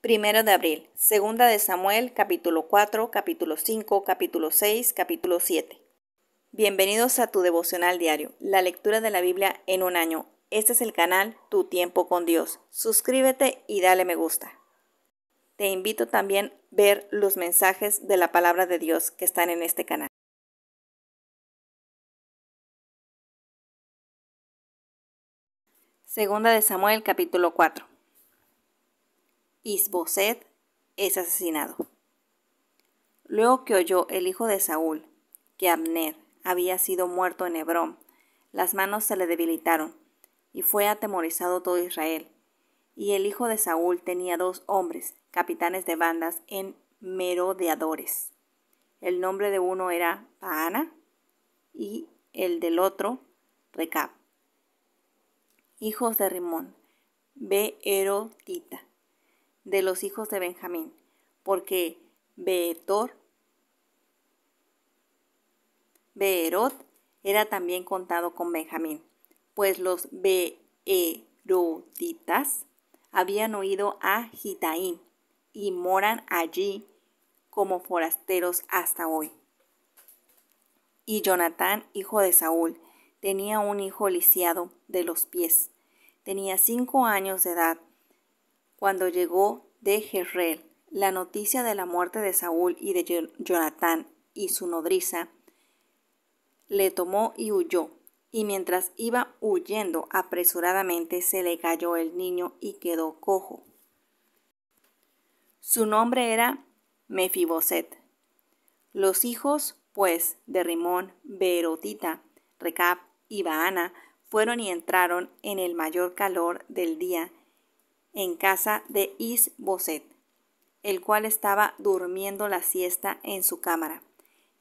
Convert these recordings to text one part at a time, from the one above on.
1 de abril, Segunda de Samuel, capítulo 4, capítulo 5, capítulo 6, capítulo 7. Bienvenidos a tu devocional diario, la lectura de la Biblia en un año. Este es el canal Tu Tiempo con Dios. Suscríbete y dale me gusta. Te invito también a ver los mensajes de la palabra de Dios que están en este canal. Segunda de Samuel, capítulo 4. Is-Boset es asesinado. Luego que oyó el hijo de Saúl que Abner había sido muerto en Hebrón, las manos se le debilitaron, y fue atemorizado todo Israel. Y el hijo de Saúl tenía 2 hombres, capitanes de bandas en merodeadores. El nombre de uno era Baana y el del otro Recab, hijos de Rimón, Beerotita, de los hijos de Benjamín, porque Beerot era también contado con Benjamín, pues los Beerotitas habían huido a Gitaim y moran allí como forasteros hasta hoy. Y Jonatán, hijo de Saúl, tenía un hijo lisiado de los pies. Tenía 5 años de edad cuando llegó de Jezreel la noticia de la muerte de Saúl y de Jonatán y su nodriza. Le tomó y huyó, y mientras iba huyendo apresuradamente se le cayó el niño y quedó cojo. Su nombre era Mefiboset. Los hijos, pues, de Rimón, Beerotita, Recab y Baana fueron y entraron en el mayor calor del día en casa de Is-Boset, el cual estaba durmiendo la siesta en su cámara.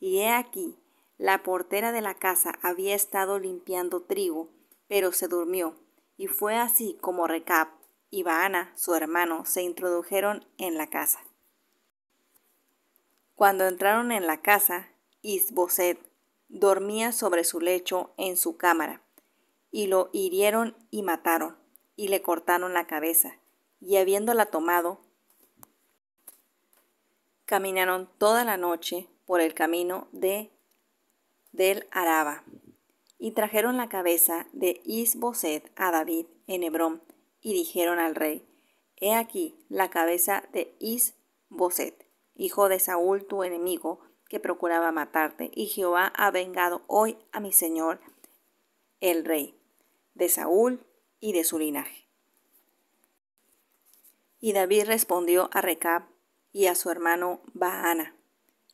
Y he aquí, la portera de la casa había estado limpiando trigo, pero se durmió, y fue así como Recab y Baana, su hermano, se introdujeron en la casa. Cuando entraron en la casa, Is-Boset dormía sobre su lecho en su cámara, y lo hirieron y mataron, y le cortaron la cabeza, y habiéndola tomado, caminaron toda la noche por el camino del Araba, y trajeron la cabeza de Is-Boset a David en Hebrón, y dijeron al rey: He aquí la cabeza de Is-Boset, hijo de Saúl tu enemigo, que procuraba matarte, y Jehová ha vengado hoy a mi señor el rey, de Saúl y de su linaje. Y David respondió a Recab y a su hermano Baana,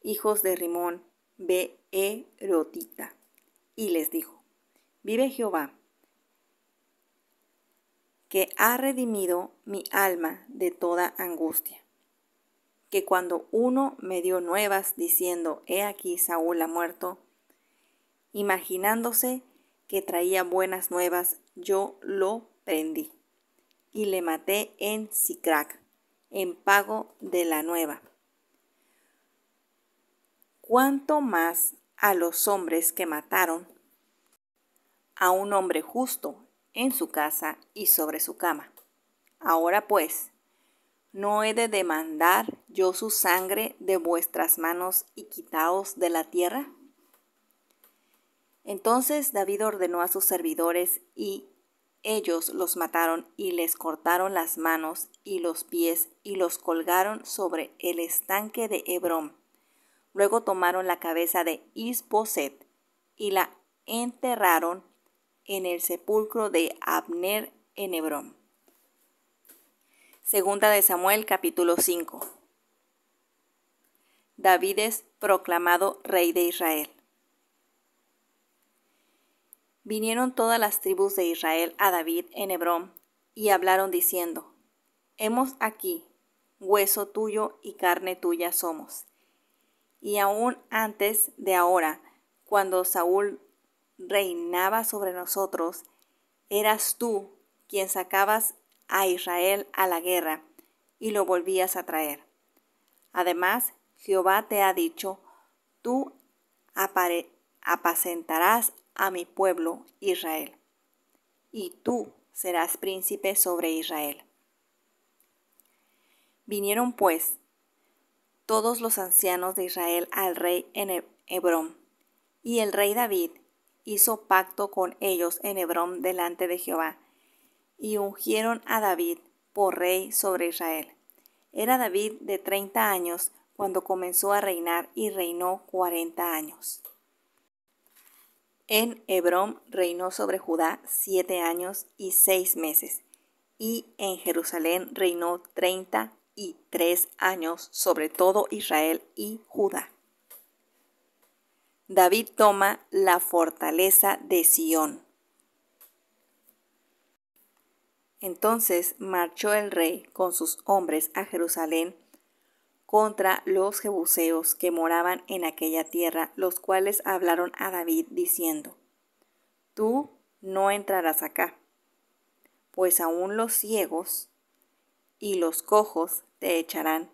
hijos de Rimón, Beerotita, y les dijo: Vive Jehová, que ha redimido mi alma de toda angustia, que cuando uno me dio nuevas diciendo: He aquí Saúl ha muerto, imaginándose que traía buenas nuevas, yo lo prendí y le maté en Siclac, en pago de la nueva. ¿Cuánto más a los hombres que mataron a un hombre justo en su casa y sobre su cama? Ahora pues, ¿no he de demandar yo su sangre de vuestras manos y quitaos de la tierra? Entonces David ordenó a sus servidores, y ellos los mataron y les cortaron las manos y los pies y los colgaron sobre el estanque de Hebrón. Luego tomaron la cabeza de Is-Boset y la enterraron en el sepulcro de Abner en Hebrón. Segunda de Samuel, capítulo 5. David es proclamado rey de Israel. Vinieron todas las tribus de Israel a David en Hebrón y hablaron diciendo: Hemos aquí hueso tuyo y carne tuya somos. Y aún antes de ahora, cuando Saúl reinaba sobre nosotros, eras tú quien sacabas a Israel a la guerra y lo volvías a traer. Además, Jehová te ha dicho: Tú apacentarás a mi pueblo Israel, y tú serás príncipe sobre Israel. Vinieron pues todos los ancianos de Israel al rey en Hebrón, y el rey David hizo pacto con ellos en Hebrón delante de Jehová, y ungieron a David por rey sobre Israel. Era David de 30 años cuando comenzó a reinar y reinó 40 años. En Hebrón reinó sobre Judá 7 años y 6 meses, y en Jerusalén reinó 33 años sobre todo Israel y Judá. David toma la fortaleza de Sión. Entonces marchó el rey con sus hombres a Jerusalén contra los jebuseos que moraban en aquella tierra, los cuales hablaron a David diciendo: Tú no entrarás acá, pues aún los ciegos y los cojos te echarán,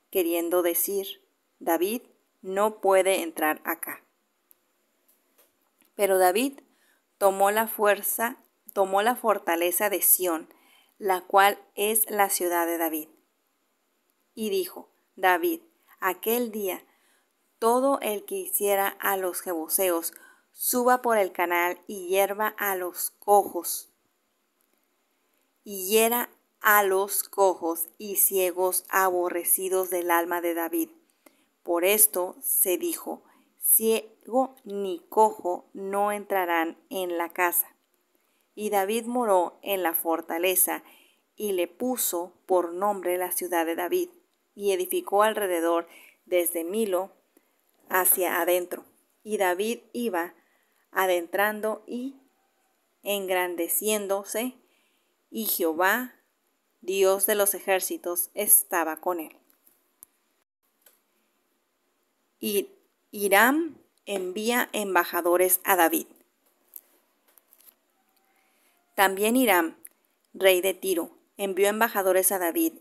queriendo decir: David no puede entrar acá. Pero David tomó la fortaleza de Sión, la cual es la ciudad de David. Y dijo David aquel día: todo el que hiciera a los jebuseos suba por el canal y hierva a los cojos, y hiera a los cojos y ciegos aborrecidos del alma de David. Por esto se dijo: ciego ni cojo no entrarán en la casa. Y David moró en la fortaleza y le puso por nombre la ciudad de David, y edificó alrededor desde Milo hacia adentro. Y David iba adentrando y engrandeciéndose, y Jehová, Dios de los ejércitos, estaba con él. Y Hiram envía embajadores a David. También Hiram, rey de Tiro, envió embajadores a David,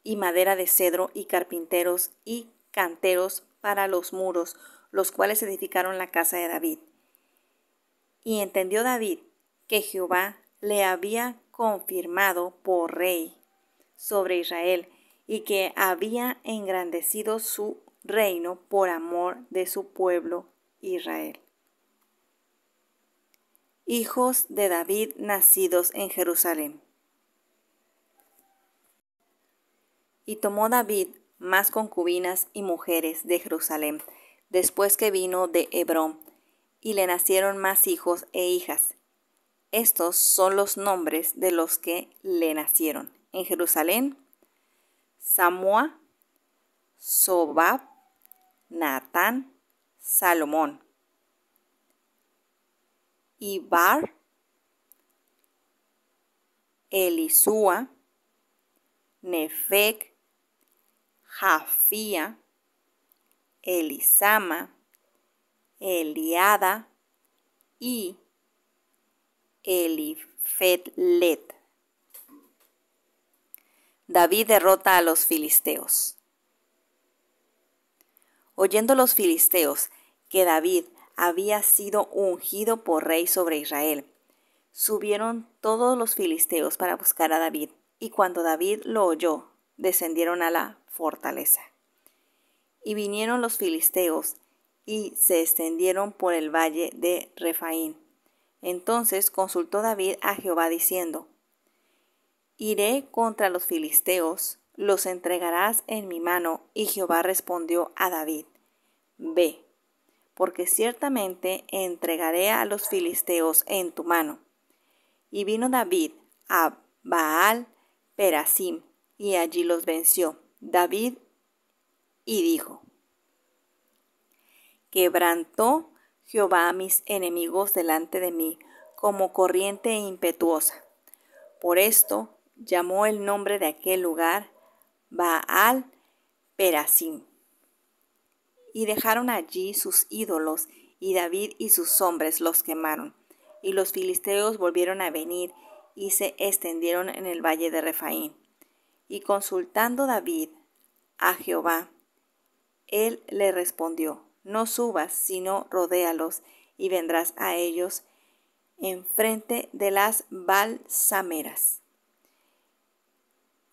y madera de cedro, y carpinteros y canteros para los muros, los cuales edificaron la casa de David. Y entendió David que Jehová le había confirmado por rey sobre Israel, y que había engrandecido su reino por amor de su pueblo Israel. Hijos de David nacidos en Jerusalén. Y tomó David más concubinas y mujeres de Jerusalén, después que vino de Hebrón, y le nacieron más hijos e hijas. Estos son los nombres de los que le nacieron en Jerusalén: Samúa, Sobab, Natán, Salomón, Ibar, Elisúa, Nefeg, Jafía, Elisama, Eliada y Elifetlet. David derrota a los filisteos. Oyendo los filisteos que David había sido ungido por rey sobre Israel, subieron todos los filisteos para buscar a David, y cuando David lo oyó, descendieron a la fortaleza. Y vinieron los filisteos y se extendieron por el valle de Refaín. Entonces consultó David a Jehová diciendo: Iré contra los filisteos, los entregarás en mi mano. Y Jehová respondió a David: Ve, porque ciertamente entregaré a los filisteos en tu mano. Y vino David a Baal Perasim, y allí los venció David, y dijo: Quebrantó Jehová a mis enemigos delante de mí como corriente impetuosa. Por esto llamó el nombre de aquel lugar Baal Perasim. Y dejaron allí sus ídolos, y David y sus hombres los quemaron. Y los filisteos volvieron a venir y se extendieron en el valle de Refaín. Y consultando David a Jehová, él le respondió: No subas, sino rodéalos, y vendrás a ellos enfrente de las balsameras.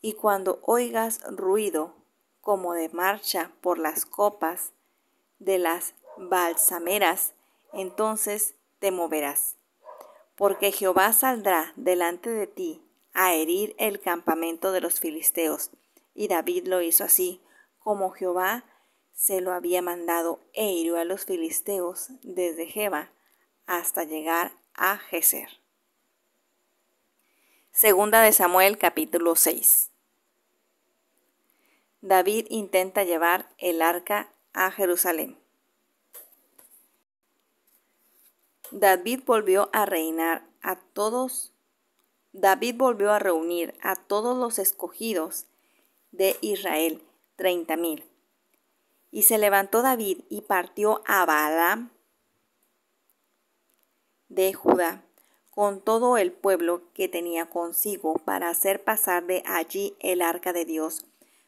Y cuando oigas ruido como de marcha por las copas de las balsameras, entonces te moverás. Porque Jehová saldrá delante de ti a herir el campamento de los filisteos. Y David lo hizo así, como Jehová se lo había mandado, e hirió a los filisteos desde Geba hasta llegar a Geser. Segunda de Samuel, capítulo 6. David intenta llevar el arca a Jerusalén. David volvió a reunir a todos los escogidos de Israel, 30,000. Y se levantó David y partió a Baalam de Judá con todo el pueblo que tenía consigo para hacer pasar de allí el arca de Dios,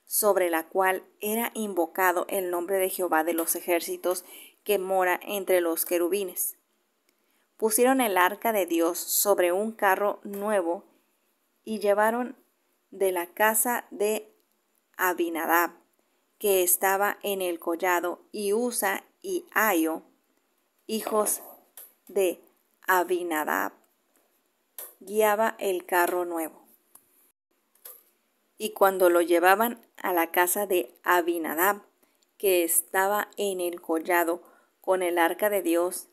sobre la cual era invocado el nombre de Jehová de los ejércitos, que mora entre los querubines. Pusieron el arca de Dios sobre un carro nuevo y llevaron de la casa de Abinadab, que estaba en el collado, y Usa y Ahio, hijos de Abinadab, guiaba el carro nuevo. Y cuando lo llevaban a la casa de Abinadab, que estaba en el collado con el arca de Dios,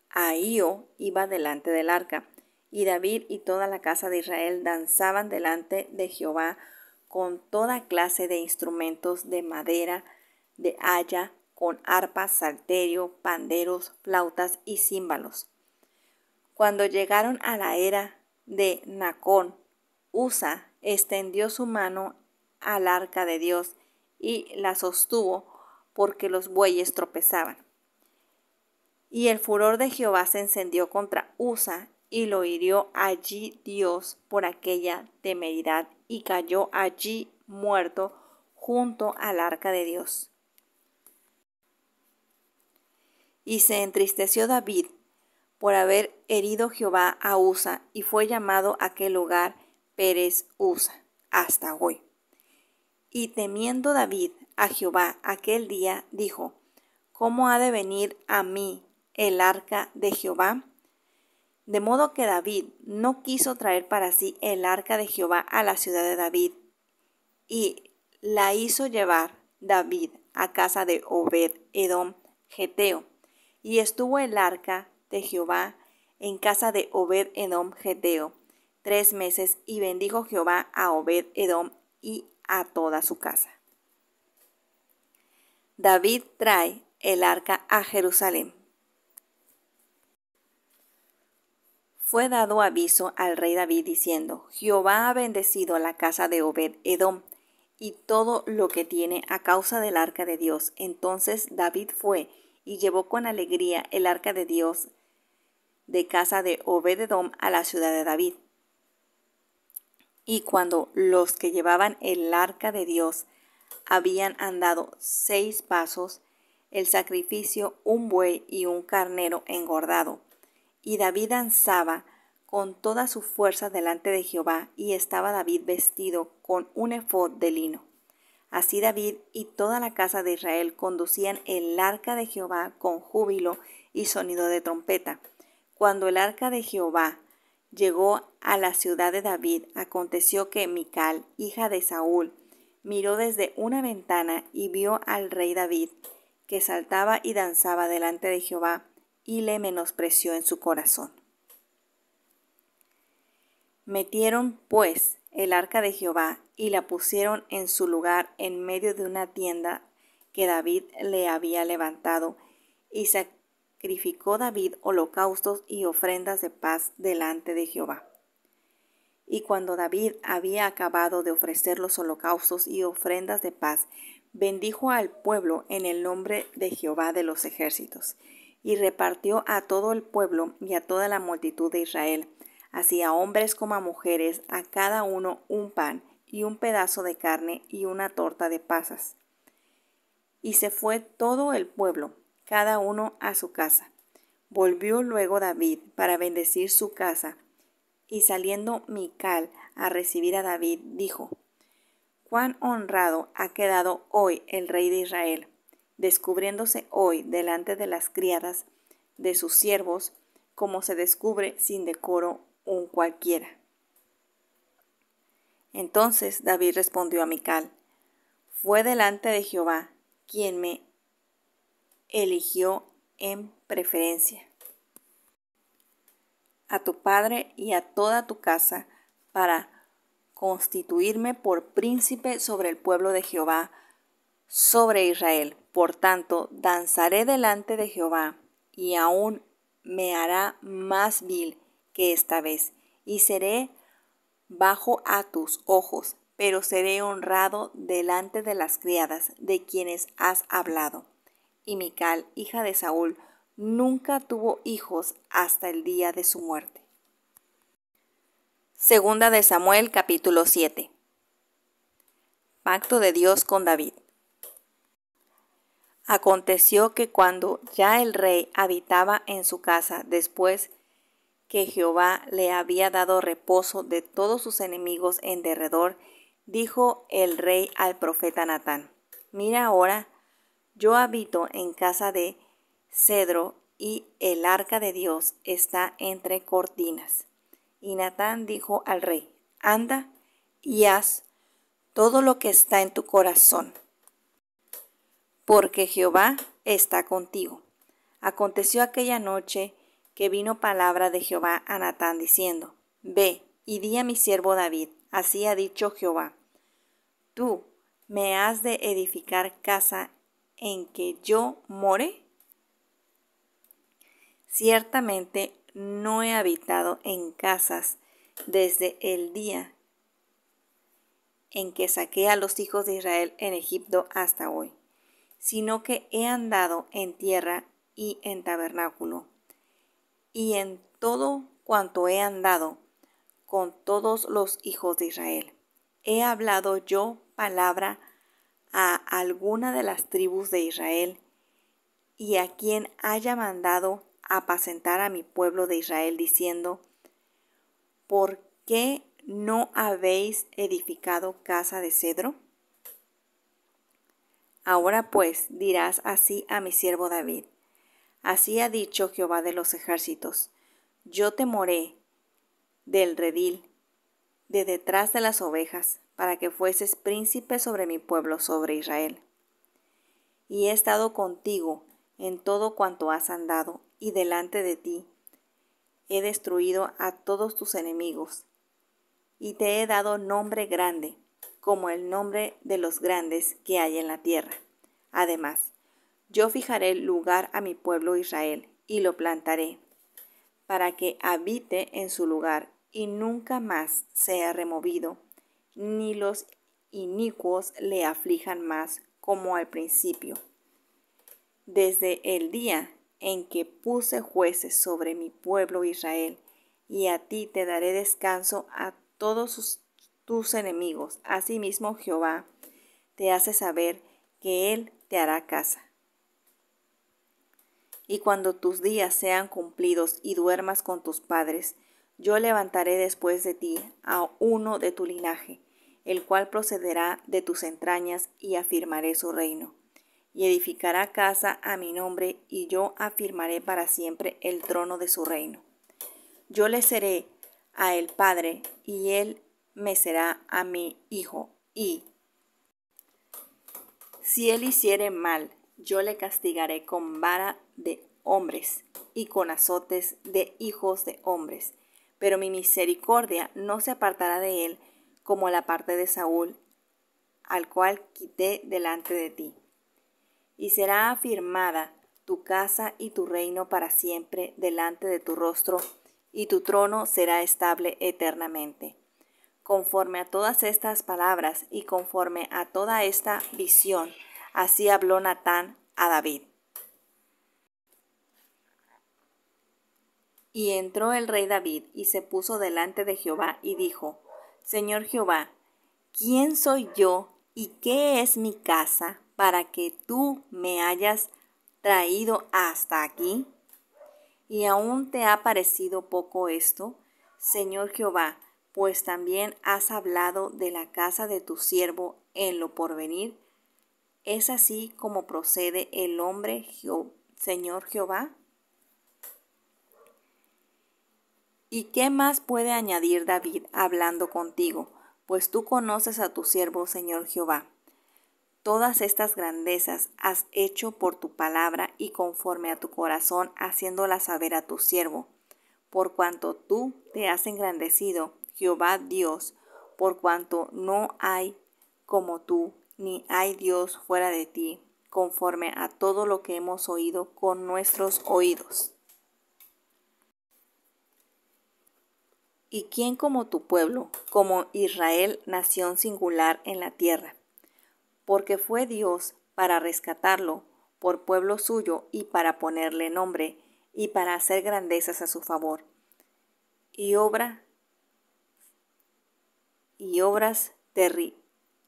Ahío iba delante del arca, y David y toda la casa de Israel danzaban delante de Jehová con toda clase de instrumentos de madera, de haya, con arpas, salterio, panderos, flautas y címbalos. Cuando llegaron a la era de Nacón, Usa extendió su mano al arca de Dios y la sostuvo, porque los bueyes tropezaban. Y el furor de Jehová se encendió contra Usa, y lo hirió allí Dios por aquella temeridad, y cayó allí muerto junto al arca de Dios. Y se entristeció David por haber herido Jehová a Usa, y fue llamado aquel lugar Pérez Usa hasta hoy. Y temiendo David a Jehová aquel día, dijo: ¿Cómo ha de venir a mí el arca de Jehová? De modo que David no quiso traer para sí el arca de Jehová a la ciudad de David, y la hizo llevar David a casa de Obed-Edom Geteo. Y estuvo el arca de Jehová en casa de Obed-Edom Geteo 3 meses, y bendijo Jehová a Obed-Edom y a toda su casa. David trae el arca a Jerusalén. Fue dado aviso al rey David diciendo: Jehová ha bendecido la casa de Obed-Edom y todo lo que tiene a causa del arca de Dios. Entonces David fue y llevó con alegría el arca de Dios de casa de Obed-Edom a la ciudad de David. Y cuando los que llevaban el arca de Dios habían andado 6 pasos, el sacrificio, un buey y un carnero engordado. Y David danzaba con toda su fuerza delante de Jehová, y estaba David vestido con un efod de lino. Así David y toda la casa de Israel conducían el arca de Jehová con júbilo y sonido de trompeta. Cuando el arca de Jehová llegó a la ciudad de David, aconteció que Mical, hija de Saúl, miró desde una ventana y vio al rey David, que saltaba y danzaba delante de Jehová, y le menospreció en su corazón. Metieron, pues, el arca de Jehová y la pusieron en su lugar en medio de una tienda que David le había levantado, y sacrificó David holocaustos y ofrendas de paz delante de Jehová. Y cuando David había acabado de ofrecer los holocaustos y ofrendas de paz, bendijo al pueblo en el nombre de Jehová de los ejércitos, y repartió a todo el pueblo y a toda la multitud de Israel, así a hombres como a mujeres, a cada uno un pan y un pedazo de carne y una torta de pasas. Y se fue todo el pueblo, cada uno a su casa. Volvió luego David para bendecir su casa, y saliendo Mical a recibir a David, dijo: cuán honrado ha quedado hoy el rey de Israel, descubriéndose hoy delante de las criadas de sus siervos, como se descubre sin decoro un cualquiera. Entonces David respondió a Mical: fue delante de Jehová quien me eligió en preferencia a tu padre y a toda tu casa para constituirme por príncipe sobre el pueblo de Jehová, sobre Israel. Por tanto, danzaré delante de Jehová, y aún me hará más vil que esta vez, y seré bajo a tus ojos, pero seré honrado delante de las criadas de quienes has hablado. Y Mical, hija de Saúl, nunca tuvo hijos hasta el día de su muerte. Segunda de Samuel, capítulo 7. Pacto de Dios con David. Aconteció que cuando ya el rey habitaba en su casa, después que Jehová le había dado reposo de todos sus enemigos en derredor, dijo el rey al profeta Natán: mira ahora, yo habito en casa de cedro y el arca de Dios está entre cortinas. Y Natán dijo al rey: anda y haz todo lo que está en tu corazón, porque Jehová está contigo. Aconteció aquella noche que vino palabra de Jehová a Natán diciendo: ve y di a mi siervo David, así ha dicho Jehová: ¿tú me has de edificar casa en que yo more? Ciertamente no he habitado en casas desde el día en que saqué a los hijos de Israel en Egipto hasta hoy, sino que he andado en tierra y en tabernáculo, y en todo cuanto he andado con todos los hijos de Israel. He hablado yo palabra a alguna de las tribus de Israel, y a quien haya mandado apacentar a mi pueblo de Israel, diciendo: ¿por qué no habéis edificado casa de cedro? Ahora pues dirás así a mi siervo David: así ha dicho Jehová de los ejércitos: yo te moré del redil, de detrás de las ovejas, para que fueses príncipe sobre mi pueblo, sobre Israel. Y he estado contigo en todo cuanto has andado, y delante de ti he destruido a todos tus enemigos, y te he dado nombre grande, como el nombre de los grandes que hay en la tierra. Además, yo fijaré lugar a mi pueblo Israel, y lo plantaré, para que habite en su lugar, y nunca más sea removido, ni los inicuos le aflijan más como al principio, desde el día en que puse jueces sobre mi pueblo Israel, y a ti te daré descanso a todos tus enemigos. Asimismo Jehová te hace saber que Él te hará casa. Y cuando tus días sean cumplidos y duermas con tus padres, yo levantaré después de ti a uno de tu linaje, el cual procederá de tus entrañas, y afirmaré su reino. Y edificará casa a mi nombre, y yo afirmaré para siempre el trono de su reino. Yo le seré a él padre, y él me será a mi hijo. Y si él hiciere mal, yo le castigaré con vara de hombres y con azotes de hijos de hombres. Pero mi misericordia no se apartará de él, como la parte de Saúl, al cual quité delante de ti. Y será afirmada tu casa y tu reino para siempre delante de tu rostro, y tu trono será estable eternamente. Conforme a todas estas palabras y conforme a toda esta visión, así habló Natán a David. Y entró el rey David y se puso delante de Jehová y dijo: Señor Jehová, ¿quién soy yo y qué es mi casa para que tú me hayas traído hasta aquí? ¿Y aún te ha parecido poco esto, Señor Jehová? Pues también has hablado de la casa de tu siervo en lo porvenir? ¿Es así como procede el hombre, Señor Jehová? ¿Y qué más puede añadir David hablando contigo? Pues tú conoces a tu siervo, Señor Jehová. Todas estas grandezas has hecho por tu palabra y conforme a tu corazón, haciéndolas saber a tu siervo. Por cuanto tú te has engrandecido, Jehová Dios, por cuanto no hay como tú, ni hay Dios fuera de ti, conforme a todo lo que hemos oído con nuestros oídos. ¿Y quién como tu pueblo, como Israel, nación singular en la tierra? Porque fue Dios para rescatarlo, por pueblo suyo y para ponerle nombre, y para hacer grandezas a su favor. Y obras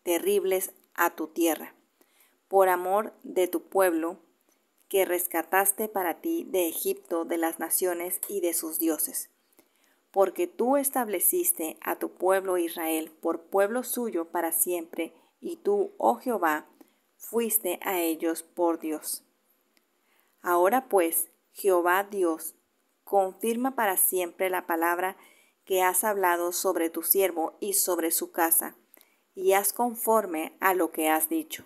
terribles a tu tierra, por amor de tu pueblo, que rescataste para ti de Egipto, de las naciones y de sus dioses. Porque tú estableciste a tu pueblo Israel por pueblo suyo para siempre, y tú, oh Jehová, fuiste a ellos por Dios. Ahora pues, Jehová Dios, confirma para siempre la palabra que has hablado sobre tu siervo y sobre su casa, y haz conforme a lo que has dicho.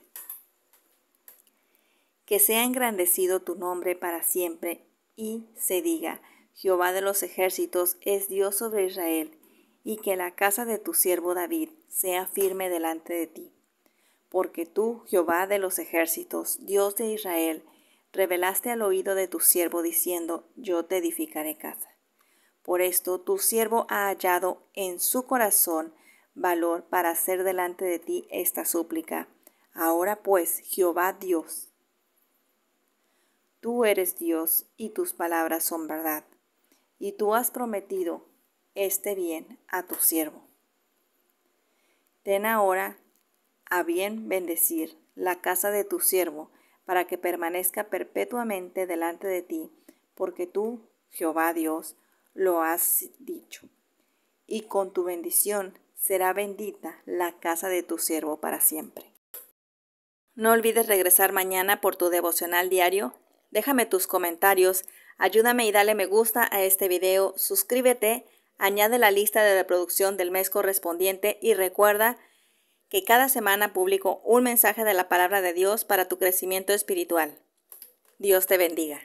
Que sea engrandecido tu nombre para siempre, y se diga, Jehová de los ejércitos es Dios sobre Israel, y que la casa de tu siervo David sea firme delante de ti. Porque tú, Jehová de los ejércitos, Dios de Israel, revelaste al oído de tu siervo diciendo, yo te edificaré casa. Por esto tu siervo ha hallado en su corazón valor para hacer delante de ti esta súplica. Ahora pues, Jehová Dios, tú eres Dios y tus palabras son verdad, y tú has prometido este bien a tu siervo. Ten ahora a bien bendecir la casa de tu siervo, para que permanezca perpetuamente delante de ti, porque tú, Jehová Dios, lo has dicho. Y con tu bendición será bendita la casa de tu siervo para siempre. No olvides regresar mañana por tu devocional diario. Déjame tus comentarios, ayúdame y dale me gusta a este video, suscríbete, añade la lista de reproducción del mes correspondiente y recuerda que cada semana publico un mensaje de la palabra de Dios para tu crecimiento espiritual. Dios te bendiga.